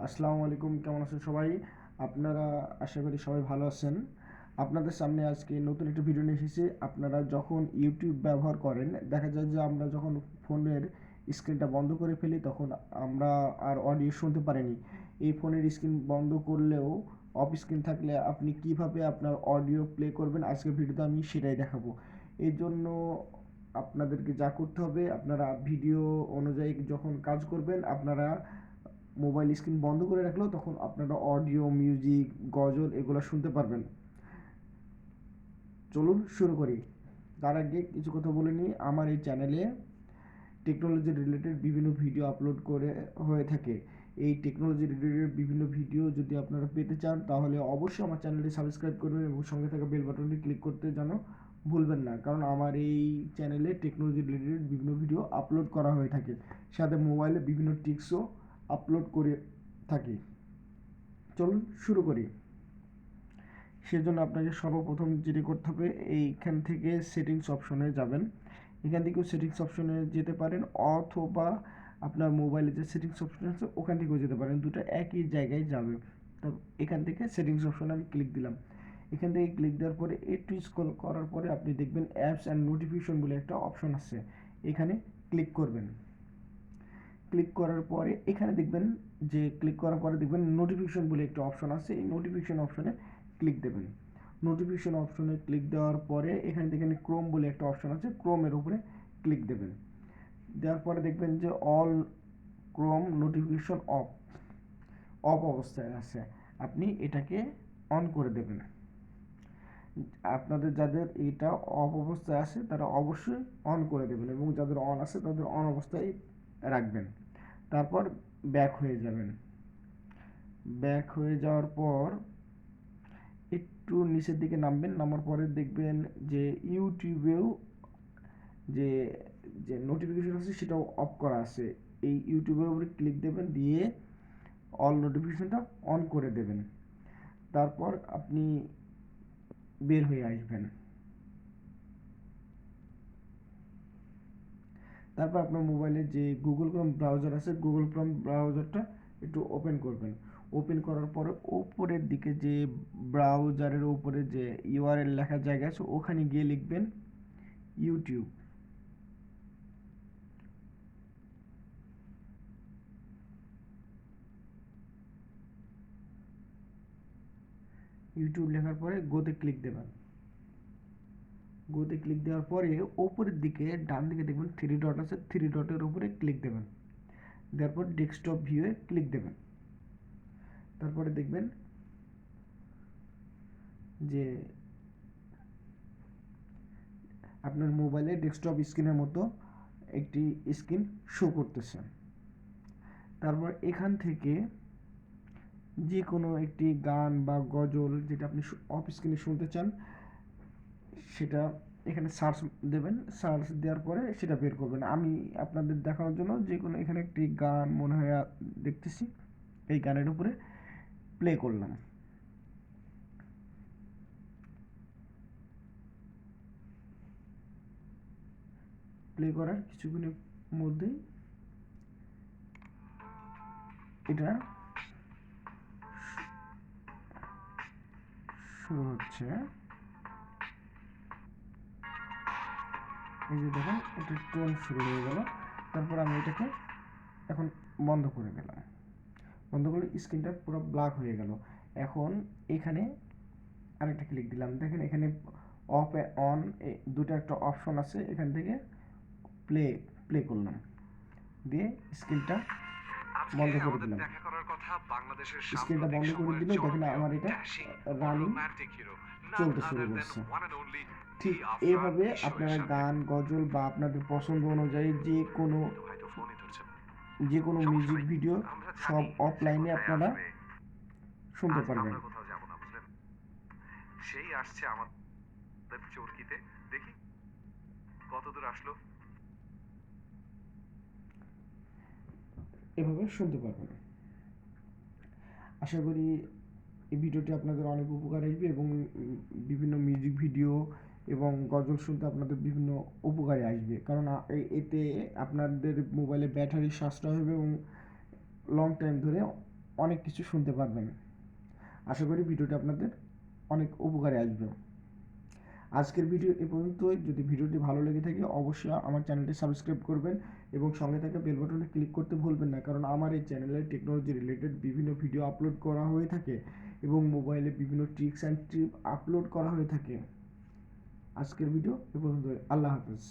আসসালামু আলাইকুম, কেমন আছেন সবাই? আপনারা আশা করি সবাই ভালো আছেন। আপনাদের সামনে আজকে নতুন একটা ভিডিও নিয়ে এসেছি। আপনারা যখন ইউটিউব ব্যবহার করেন, দেখা যায় যে আমরা যখন ফোনের স্ক্রিনটা বন্ধ করে ফেলি তখন আমরা আর অডিও শুনতে পারিনি। এই ফোনের স্ক্রিন বন্ধ করলেও অফ স্ক্রিন থাকলে আপনি কিভাবে আপনার অডিও প্লে করবেন, আজকের ভিডিওতে আমি সেটাই দেখাবো। এই জন্য আপনাদেরকে যা করতে হবে, আপনারা ভিডিও অনুযায়ী যখন কাজ করবেন, আপনারা মোবাইল স্ক্রিন বন্ধ করে রাখলেও তখন আপনারা অডিও, মিউজিক, গজল এগুলো শুনতে পারবেন। চলুন শুরু করি। তার আগে কিছু কথা বলে নিই। আমার এই চ্যানেলে টেকনোলজি রিলেটেড বিভিন্ন ভিডিও আপলোড করে হয়ে থাকে। এই টেকনোলজি রিলেটেড বিভিন্ন ভিডিও যদি আপনারা পেতে চান তাহলে অবশ্যই আমার চ্যানেলটি সাবস্ক্রাইব করবেন এবং সঙ্গে থাকা বেল বাটনটি ক্লিক করতে যেন ভুলবেন না, কারণ আমার এই চ্যানেলে টেকনোলজি রিলেটেড বিভিন্ন ভিডিও আপলোড করা হয়ে থাকে, সাথে মোবাইলে বিভিন্ন টিপসও আপলোড করে থাকি। চলুন শুরু করি। সেজন্য আপনাকে সর্বপ্রথম যেটি করতে হবে, এইখান থেকে সেটিংস অপশনে যাবেন। এখান থেকেও সেটিংস অপশনে যেতে পারেন, অথবা আপনার মোবাইলে যে সেটিংস অপশন আছে ওখান থেকেও যেতে পারেন, দুটো একই জায়গায় যাবে। তো এখান থেকে সেটিংস অপশনে আমি ক্লিক দিলাম। এখান থেকে ক্লিক দেওয়ার পরে একটু স্ক্রল করার পরে আপনি দেখবেন অ্যাপস অ্যান্ড নোটিফিকেশন বলে একটা অপশন আছে, এখানে ক্লিক করবেন। ক্লিক করার পরে এখানে দেখবেন যে ক্লিক করার পরে দেখবেন নোটিফিকেশন বলে একটা অপশন আছে, এই নোটিফিকেশন অপশনে ক্লিক দেবেন। নোটিফিকেশন অপশনে ক্লিক দেওয়ার পরে এখানে দেখেন ক্রোম বলে একটা অপশন আছে, ক্রোমের উপরে ক্লিক দেবেন। দেওয়ার পরে দেখবেন যে all Chrome notification off of অবস্থায় আছে, আপনি এটাকে অন করে দেবেন। আপনাদের যাদের এটা অফ অবস্থায় আছে তারা অবশ্যই অন করে দেবেন, এবং যাদের অন আছে তাদের অন অবস্থায় রাখবেন। তারপর ব্যাক হয়ে যাবেন। ব্যাক হয়ে যাওয়ার পর একটু নিচের দিকে নামবেন, নামার পরে দেখবেন যে ইউটিউবেও যে যে নোটিফিকেশন আছে সেটাও অফ করা আছে। এই ইউটিউবের উপরে ক্লিক দেবেন, দিয়ে অল নোটিফিকেশনটা অন করে দেবেন। তারপর আপনি বের হয়ে আসবেন। তারপর আপনার মোবাইলে যে গুগল ক্রোম ব্রাউজার আছে, গুগল ক্রোম ব্রাউজারটা একটু ওপেন করবেন। ওপেন করার পরে ওপরের দিকে যে ব্রাউজারের উপরে যে ইউআরএল লেখার জায়গা আছে ওখানে গিয়ে লিখবেন ইউটিউব। ইউটিউব লেখার পরে গোতে ক্লিক দেবেন। গোতে ক্লিক দেওয়ার পরে ওপরের দিকে ডান দিকে দেখবেন থ্রি ডট আছে, থ্রি ডটের উপরে ক্লিক দেবেন। দেওয়ার পর ডেস্কটপ ভিউয়ে ক্লিক দেবেন। তারপরে দেখবেন যে আপনার মোবাইলে ডেস্কটপ স্ক্রিনের মতো একটি স্ক্রিন শো করতেছে। তারপর এখান থেকে যে কোনো একটি গান বা গজল যেটা আপনি অফ স্ক্রিনে শুনতে চান সেটা এখানে সার্চ দেবেন। সার্চ দেওয়ার পরে সেটা বের করবেন। আমি আপনাদের দেখানোর জন্য যে কোনো এখানে একটি গান মনে হয় দেখতেছি, এই গানের উপরে প্লে করলাম। প্লে করার কিছুক্ষণের মধ্যেই এটা শুরু হচ্ছে। এই যে দেখেন এটা টোন শুরু হয়ে গেল। তারপর আমি এটাকে এখন বন্ধ করে দিলাম। বন্ধ করলে স্ক্রিনটা পুরো ব্ল্যাক হয়ে গেল। এখন এখানে আরেকটা ক্লিক দিলাম, দেখেন এখানে অফ অন দুটো একটা অপশন আছে, এখান থেকে প্লে প্লে করলাম, দিয়ে স্ক্রিনটা বন্ধ করে দিলাম। স্ক্রিনটা বন্ধ করে দিলে দেখেন আমার এটা রানিং চলতে শুরু করছে। ঠিক এইভাবে আপনারা গান, গজল বা আপনাদের পছন্দ অনুযায়ী যে কোনো মিউজিক ভিডিও সব অফলাইনে আপনারা শুনতে পারবেন। সেই আসছে আমাদের চরকিতে, দেখি কতদূর আসলো। এভাবে শুনতে পারবেন। আশা করি এই ভিডিওটি আপনাদের অনেক উপকার আসবে, এবং বিভিন্ন মিউজিক ভিডিও এবং গজল শুনতে আপনাদের বিভিন্ন উপকারে আসবে, কারণ এতে আপনাদের মোবাইলে ব্যাটারি সাশ্রয় হবে এবং লং টাইম ধরে অনেক কিছু শুনতে পারবেন। আশা করি ভিডিওটি আপনাদের অনেক উপকারে আসবে। আজকের ভিডিও এ পর্যন্তই। যদি ভিডিওটি ভালো লেগে থাকে অবশ্যই আমার চ্যানেলটি সাবস্ক্রাইব করবেন এবং সঙ্গে থাকা বেল বাটনে ক্লিক করতে ভুলবেন না, কারণ আমার এই চ্যানেলে টেকনোলজি রিলেটেড বিভিন্ন ভিডিও আপলোড করা হয়ে থাকে এবং মোবাইলে বিভিন্ন ট্রিক্স অ্যান্ড টিপ আপলোড করা হয়ে থাকে। আজকের ভিডিও এ পর্যন্তই। আল্লাহ হাফেজ।